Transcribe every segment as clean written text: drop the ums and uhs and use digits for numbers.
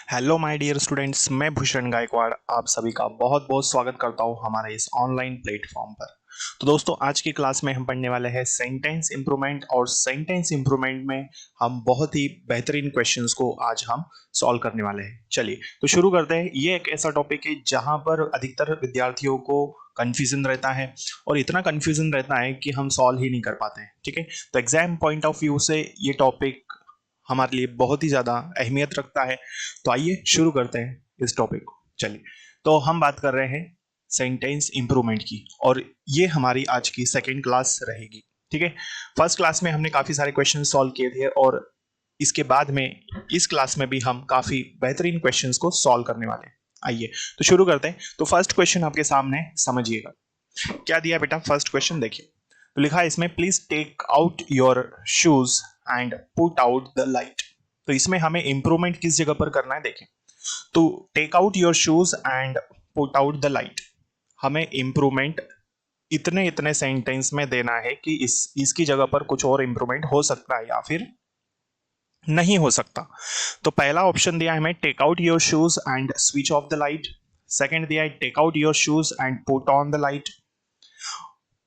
Hello my dear students, मैं भूषण गायकवाड़ आप सभी का बहुत बहुत स्वागत करता हूं हमारे इस ऑनलाइन प्लेटफॉर्म पर। तो दोस्तों, आज की क्लास में हम पढ़ने वाले हैं सेंटेंस इंप्रूवमेंट, और सेंटेंस इंप्रूवमेंट में हम बहुत ही बेहतरीन क्वेश्चंस को आज हम सॉल्व करने वाले हैं। चलिए तो शुरू करते हैं। ये एक ऐसा टॉपिक है जहां पर अधिकतर विद्यार्थियों को कंफ्यूजन रहता है, और इतना कंफ्यूजन रहता है कि हम सॉल्व ही नहीं कर पाते हैं। ठीक है, तो एग्जाम पॉइंट ऑफ व्यू से ये टॉपिक हमारे लिए बहुत ही ज़्यादा अहमियत रखता है। तो आइए शुरू करते हैं इस टॉपिक को। चलिए, तो हम बात कर रहे हैं सेंटेंस इंप्रूवमेंट की, और ये हमारी आज की सेकेंड क्लास रहेगी। ठीक है, फर्स्ट क्लास में हमने काफ़ी सारे क्वेश्चन सॉल्व किए थे, और इसके बाद में इस क्लास में भी हम काफ़ी बेहतरीन क्वेश्चंस को सॉल्व करने वाले हैं। आइए तो शुरू करते हैं। तो फर्स्ट क्वेश्चन आपके सामने समझिएगा क्या दिया बेटा। फर्स्ट क्वेश्चन देखिए, तो लिखा है इसमें, please take out your shoes and put out the light. तो इसमें हमें इंप्रूवमेंट किस जगह पर करना है देखें। तो take out your shoes and put out the light, हमें इंप्रूवमेंट इतने इतने सेंटेंस में देना है कि इसकी जगह पर कुछ और इंप्रूवमेंट हो सकता है या फिर नहीं हो सकता। तो पहला ऑप्शन दिया है हमें, take out your shoes and switch off the light. Second दिया है, take out your shoes and put on the light,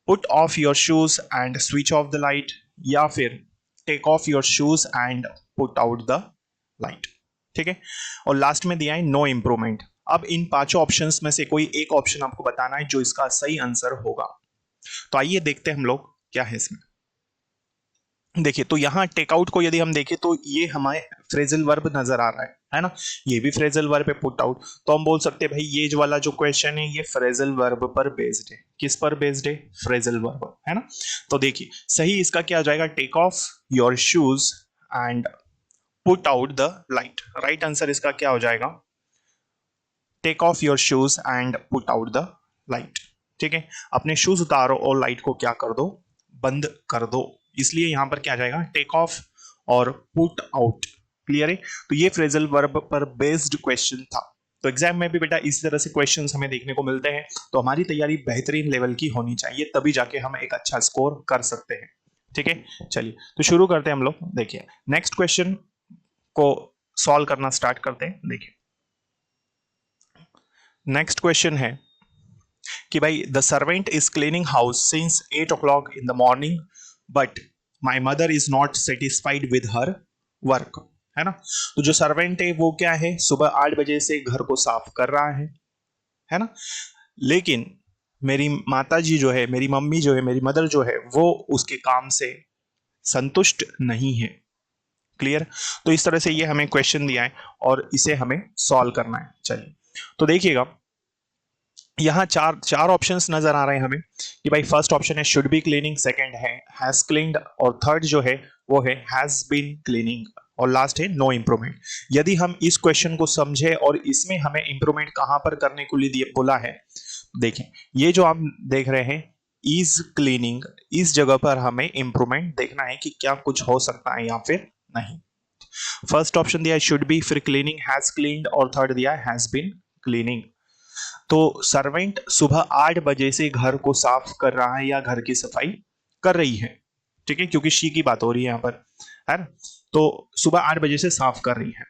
put off your shoes and switch off the light, या फिर take off your shoes and put out the light. ठीक है, और last में दिया है नो इंप्रूवमेंट। अब इन पांचों ऑप्शंस में से कोई एक ऑप्शन आपको बताना है जो इसका सही आंसर होगा। तो आइए देखते हैं हम लोग क्या है इसमें। देखिए, तो यहाँ टेकआउट को यदि हम देखें तो ये हमारे फ्रेजल वर्ब नजर आ रहा है ना। ये भी फ्रेजल वर्ब है, पुट आउट। तो हम बोल सकते हैं भाई ये जो वाला जो क्वेश्चन है ये फ्रेजल वर्ब पर बेस्ड है। किस पर बेस्ड है? फ्रेजल वर्ब, है ना। तो देखिए सही इसका क्या हो जाएगा, take off your shoes and put out the light. Right answer इसका क्या हो जाएगा, take off your shoes and put out the light. ठीक है, अपने शूज उतारो और लाइट को क्या कर दो, बंद कर दो। इसलिए यहां पर क्या जाएगा, टेक ऑफ और पुट आउट। क्लियर है। तो ये फ्रेजल वर्ब पर बेस्ड क्वेश्चन था। तो एग्जाम में भी बेटा इसी तरह से क्वेश्चंस हमें देखने को मिलते हैं। तो हमारी तैयारी बेहतरीन लेवल की होनी चाहिए, तभी जाके हम एक अच्छा स्कोर कर सकते हैं। ठीक है, चलिए तो शुरू करते हैं हम लोग। देखिए नेक्स्ट क्वेश्चन को सॉल्व करना स्टार्ट करते हैं। देखिए नेक्स्ट क्वेश्चन है कि भाई, the servant is cleaning house since 8 o'clock in the morning, but my mother is not satisfied with her work. है ना। तो जो सर्वेंट है वो क्या है, सुबह 8 बजे से घर को साफ कर रहा है ना। लेकिन मेरी माता जी जो है, मेरी मम्मी जो है, मेरी मदर जो है, वो उसके काम से संतुष्ट नहीं है। क्लियर। तो इस तरह से ये हमें क्वेश्चन दिया है और इसे हमें सॉल्व करना है। चलिए तो देखिएगा, यहाँ चार चार ऑप्शंस नजर आ रहे हैं हमें कि भाई फर्स्ट ऑप्शन है शुड बी क्लीनिंग, सेकंड है हैज क्लीन्ड, और थर्ड जो है वो है हैज बीन क्लीनिंग, और लास्ट है नो इंप्रूवमेंट। यदि हम इस क्वेश्चन को समझे और इसमें हमें इंप्रूवमेंट कहां पर करने को लिए बोला है, देखें ये जो आप देख रहे हैं इज क्लीनिंग, इस जगह पर हमें इंप्रूवमेंट देखना है कि क्या कुछ हो सकता है या फिर नहीं। फर्स्ट ऑप्शन दिया है शुड बी, फिर क्लीनिंग, हैज क्लीन्ड, और थर्ड दिया है हैज बीन क्लीनिंग। तो सर्वेंट सुबह 8 बजे से घर को साफ कर रहा है या घर की सफाई कर रही है। ठीक है, क्योंकि शी की बात हो रही है यहां पर, है ना। तो सुबह 8 बजे से साफ कर रही है।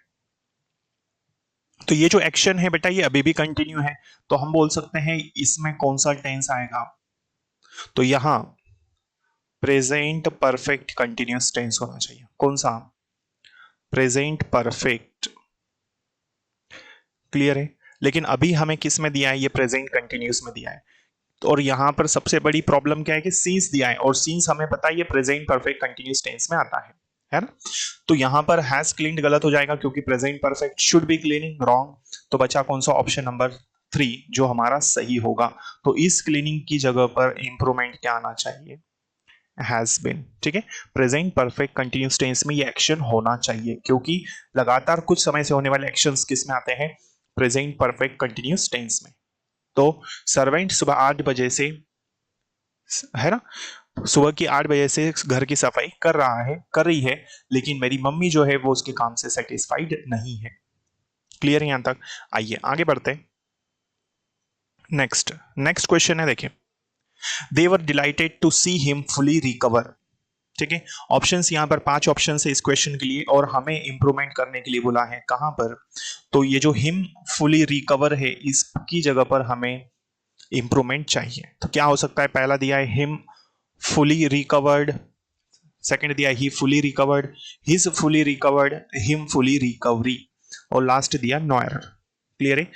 तो ये जो एक्शन है बेटा ये अभी भी कंटिन्यू है। तो हम बोल सकते हैं इसमें कौन सा टेंस आएगा, तो यहां प्रेजेंट परफेक्ट कंटिन्यूअस टेंस होना चाहिए। कौन सा? Present perfect. क्लियर है। लेकिन अभी हमें किस में दिया है, ये प्रेजेंट कंटिन्यूअस में दिया है। तो और यहां पर सबसे बड़ी प्रॉब्लम क्या है कि सींस दिया है, और सींस हमें पता है ये प्रेजेंट परफेक्ट कंटिन्यूअस टेंस में आता है ना। तो यहां पर हैज क्लीन्ड गलत हो जाएगा क्योंकि present perfect, should be cleaning wrong. तो बचा कौन सा, ऑप्शन नंबर 3 जो हमारा सही होगा। तो इस क्लीनिंग की जगह पर इंप्रूवमेंट क्या आना चाहिए, हैज बीन। ठीक है, प्रेजेंट परफेक्ट कंटिन्यूअस टेंस में ये एक्शन होना चाहिए, क्योंकि लगातार कुछ समय से होने वाले एक्शंस किस में आते हैं, प्रेजेंट परफेक्ट कंटिन्यूअस टेंस में। तो सर्वेंट सुबह 8 बजे से, है ना, सुबह की 8 बजे से घर की सफाई कर रही है, लेकिन मेरी मम्मी जो है वो उसके काम से सेटिस्फाइड नहीं है। क्लियर है यहां तक। आइए आगे बढ़ते हैं। नेक्स्ट नेक्स्ट क्वेश्चन है, देखिए, they were delighted to see him fully recover. ठीक है, ऑप्शंस यहाँ पर 5 ऑप्शन है इस क्वेश्चन के लिए और हमें इंप्रूवमेंट करने के लिए बोला है कहां पर, तो ये जो हिम फुली रिकवर है इसकी जगह पर हमें इंप्रूवमेंट चाहिए। तो क्या हो सकता है, पहला दिया है हिम फुली रिकवर्ड, सेकंड दिया ही fully recovered, his fully recovered, him fully recovery, और लास्ट दिया नो एरर। क्लियर है।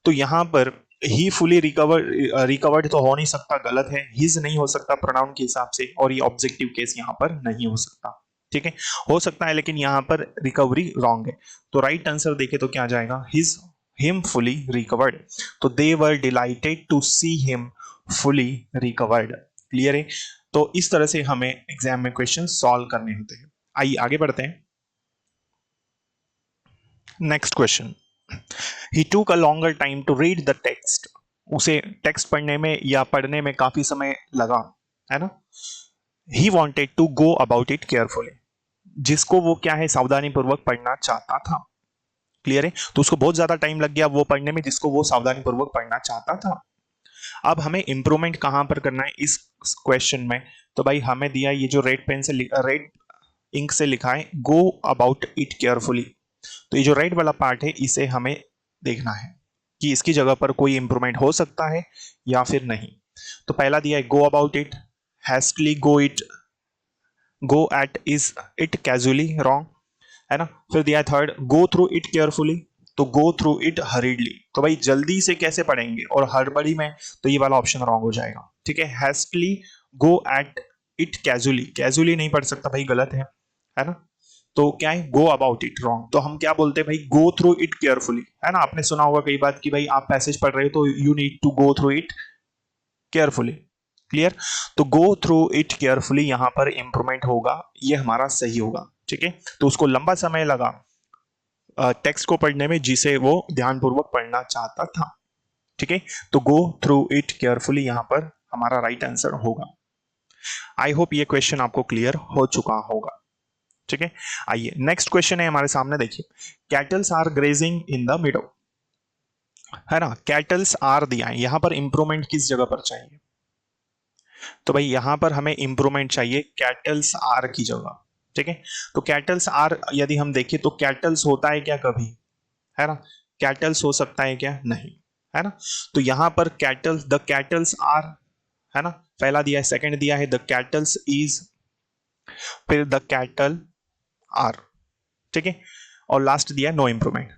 तो यहां पर ही फुली रिकवर्ड तो हो नहीं सकता, गलत है। हिज नहीं हो सकता प्रोनाउन के हिसाब से, और ये ऑब्जेक्टिव केस यहां पर नहीं हो सकता। ठीक है, हो सकता है लेकिन यहां पर रिकवरी रॉन्ग है। तो राइट आंसर देखे तो क्या जाएगा, हिज हिम फुली रिकवर्ड। तो they were delighted to see him fully recovered. Clear है। तो इस तरह से हमें एग्जाम में क्वेश्चन सॉल्व करने होते हैं। आइए आगे बढ़ते हैं। Next question, he took a longer time to read the text. उसे टेक्स्ट पढ़ने में या पढ़ने में काफी समय लगा, है ना। He wanted to go about it carefully, जिसको वो क्या है सावधानी पूर्वक पढ़ना चाहता था। क्लियर है। तो उसको बहुत ज्यादा टाइम लग गया वो पढ़ने में जिसको वो सावधानी पूर्वक पढ़ना चाहता था। अब हमें इंप्रूवमेंट कहां पर करना है इस क्वेश्चन में, तो भाई हमें दिया ये जो रेड पेन से रेड इंक से लिखा है गो अबाउट इट केयरफुली, तो ये जो रेड वाला पार्ट है इसे हमें देखना है कि इसकी जगह पर कोई इंप्रूवमेंट हो सकता है या फिर नहीं। तो पहला दिया है go about it, hastily go it, go at is it casually, wrong है ना। फिर दिया है third go through it carefully, तो गो थ्रू इट हरीडली, तो भाई जल्दी से कैसे पढ़ेंगे और हड़बड़ी में, तो ये वाला ऑप्शन रॉन्ग हो जाएगा। ठीक है, hastily go at it casually, casually नहीं पढ़ सकता भाई, गलत है ना। तो क्या है गो अबाउट इट, रॉन्ग। तो हम क्या बोलते हैं भाई गो थ्रू इट केयरफुली, है ना। आपने सुना होगा कई बात कि भाई आप पैसेज पढ़ रहे हो तो you need to go through it carefully. Clear. तो गो थ्रू इट केयरफुली यहां पर इंप्रूवमेंट होगा, ये हमारा सही होगा। ठीक है, तो उसको लंबा समय लगा टेक्स्ट को पढ़ने में जिसे वो ध्यानपूर्वक पढ़ना चाहता था। ठीक है, तो गो थ्रू इट केयरफुली यहां पर हमारा राइट आंसर होगा। आई होप ये क्वेश्चन आपको क्लियर हो चुका होगा। ठीक है, आइए नेक्स्ट क्वेश्चन है हमारे सामने, देखिए cattles are grazing in the meadow, है ना। कैटल्स आर दिया है, यहां पर इंप्रूवमेंट किस जगह पर चाहिए, तो भाई यहां पर हमें इंप्रूवमेंट चाहिए कैटल्स आर की जगह। ठीक है, तो कैटल्स आर यदि हम देखें तो कैटल्स होता है क्या कभी, है ना। कैटल्स हो सकता है क्या, नहीं, है ना। तो यहां पर कैटल्स, द कैटल्स आर, है ना, पहला दिया है, सेकंड दिया है द कैटल्स इज, फिर द कैटल आर। ठीक है, और लास्ट दिया है नो इंप्रूवमेंट।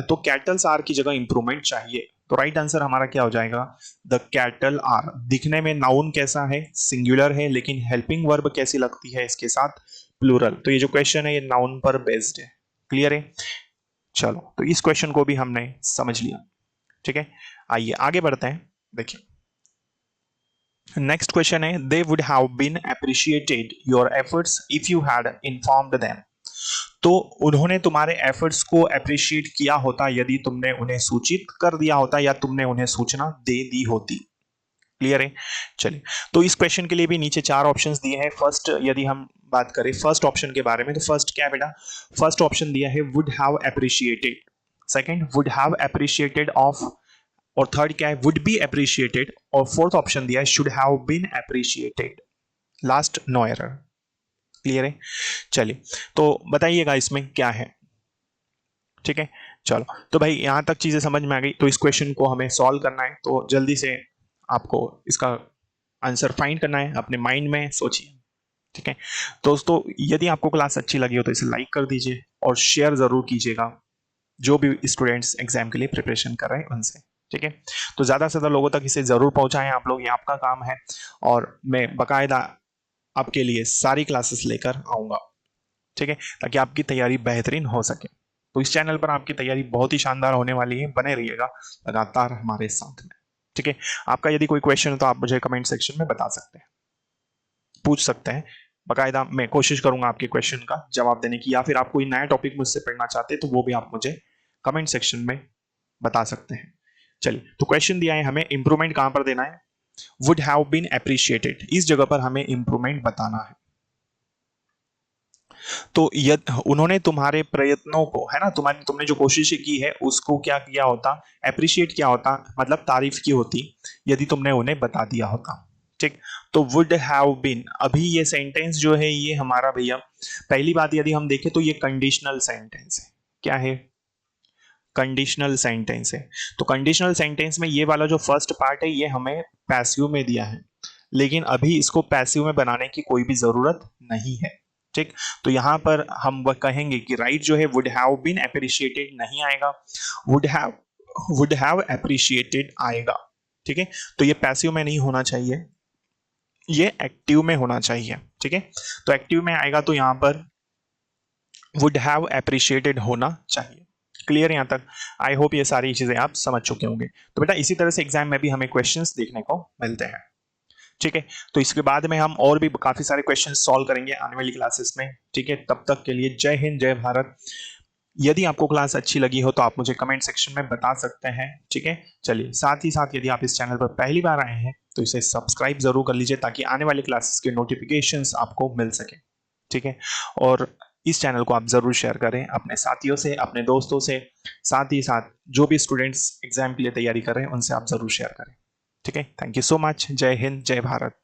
तो कैटल्स आर की जगह इंप्रूवमेंट चाहिए, तो राइट आंसर हमारा क्या हो जाएगा, द कैटल आर। दिखने में नाउन कैसा है, सिंगुलर है, लेकिन हेल्पिंग वर्ब कैसी लगती है इसके साथ, प्लूरल। तो ये जो क्वेश्चन है ये नाउन पर बेस्ड है। क्लियर है। चलो, तो इस क्वेश्चन को भी हमने समझ लिया। ठीक है, आइए आगे बढ़ते हैं। देखिए नेक्स्ट क्वेश्चन है, they would have been appreciated your efforts if you had informed them. तो उन्होंने तुम्हारे एफर्ट्स को अप्रिशिएट किया होता यदि तुमने उन्हें सूचित कर दिया होता या तुमने उन्हें सूचना दे दी होती। क्लियर है। चलिए, तो इस क्वेश्चन के लिए भी नीचे 4 ऑप्शंस दिए हैं। फर्स्ट यदि हम बात करें फर्स्ट ऑप्शन के बारे में, तो फर्स्ट क्या है बेटा, फर्स्ट ऑप्शन दिया है would have appreciated, second would have appreciated of, और थर्ड क्या है वुड बी अप्रिशिएटेड, और फोर्थ ऑप्शन दिया है should have been appreciated, last no error. Clear है। चलिए, तो बताइएगा इसमें क्या है। ठीक है, चलो, तो भाई यहां तक चीजें समझ में आ गई। तो इस क्वेश्चन को हमें सॉल्व करना है, तो जल्दी से आपको इसका आंसर फाइंड करना है, अपने माइंड में सोचिए। ठीक है, दोस्तों यदि आपको क्लास अच्छी लगी हो तो इसे लाइक कर दीजिए और शेयर जरूर कीजिएगा जो भी स्टूडेंट्स एग्जाम के लिए प्रिपरेशन कर रहे हैं उनसे। ठीक है, तो ज्यादा से ज्यादा लोगों तक इसे जरूर पहुंचाएं आप लोग, ये आपका काम है, और मैं बकायदा आपके लिए सारी क्लासेस लेकर आऊंगा। ठीक है, ताकि आपकी तैयारी बेहतरीन हो सके। तो इस चैनल पर आपकी तैयारी बहुत ही शानदार होने वाली है, बने रहिएगा लगातार हमारे साथ में। ठीक है, आपका यदि कोई क्वेश्चन हो तो आप मुझे कमेंट सेक्शन में बता सकते हैं, पूछ सकते हैं। बकायदा मैं कोशिश करूंगा आपके क्वेश्चन का जवाब देने की, या फिर आप कोई नया टॉपिक मुझसे पढ़ना चाहते हैं तो वो भी आप मुझे कमेंट सेक्शन में बता सकते हैं। चलिए, तो क्वेश्चन दिया है हमें, इंप्रूवमेंट कहां पर देना है, वुड हैव बीन अप्रिशिएटेड, इस जगह पर हमें इंप्रूवमेंट बताना है। तो उन्होंने तुम्हारे प्रयत्नों को, है ना, तुमने जो कोशिश की है उसको क्या किया होता, अप्रिशिएट किया होता, मतलब तारीफ की होती यदि तुमने उन्हें बता दिया होता। ठीक। तो वुड हैव बीन, अभी ये सेंटेंस जो है ये हमारा भैया, पहली बात यदि हम देखें तो ये कंडीशनल सेंटेंस है। क्या है? कंडीशनल सेंटेंस है। तो कंडीशनल सेंटेंस में ये वाला जो फर्स्ट पार्ट है ये हमें पैसिव में दिया है, लेकिन अभी इसको पैसिव में बनाने की कोई भी जरूरत नहीं है। ठीक। तो यहां पर हम वह कहेंगे कि राइट जो है वुड हैव बीन एप्रिशिएटेड नहीं आएगा, वुड हैव एप्रिशिएटेड आएगा। ठीक है। तो ये पैसिव में नहीं होना चाहिए, ये एक्टिव में होना चाहिए। ठीक है। तो एक्टिव में आएगा तो यहां पर वुड हैव एप्रिशिएटेड होना चाहिए। क्लियर यहां तक? आई होप ये सारी चीजें आप समझ चुके होंगे। तो बेटा इसी तरह से एग्जाम में भी हमें क्वेश्चंस देखने को मिलते हैं। ठीक है। तो इसके बाद में हम और भी काफी सारे क्वेश्चन सॉल्व करेंगे आने वाली क्लासेस में। ठीक है। तब तक के लिए जय हिंद, जय भारत। यदि आपको क्लास अच्छी लगी हो तो आप मुझे कमेंट सेक्शन में बता सकते हैं। ठीक है। चलिए, साथ ही साथ यदि आप इस चैनल पर पहली बार आए हैं तो इसे सब्सक्राइब जरूर कर लीजिए ताकि आने वाली क्लासेस के नोटिफिकेशंस आपको मिल सके। ठीक है। और इस चैनल को आप जरूर शेयर करें अपने साथियों से, अपने दोस्तों से, साथ ही साथ जो भी स्टूडेंट्स एग्जाम के लिए तैयारी कर रहे हैं उनसे आप जरूर शेयर करें। ठीक है। Thank you so much. जय हिंद, जय भारत।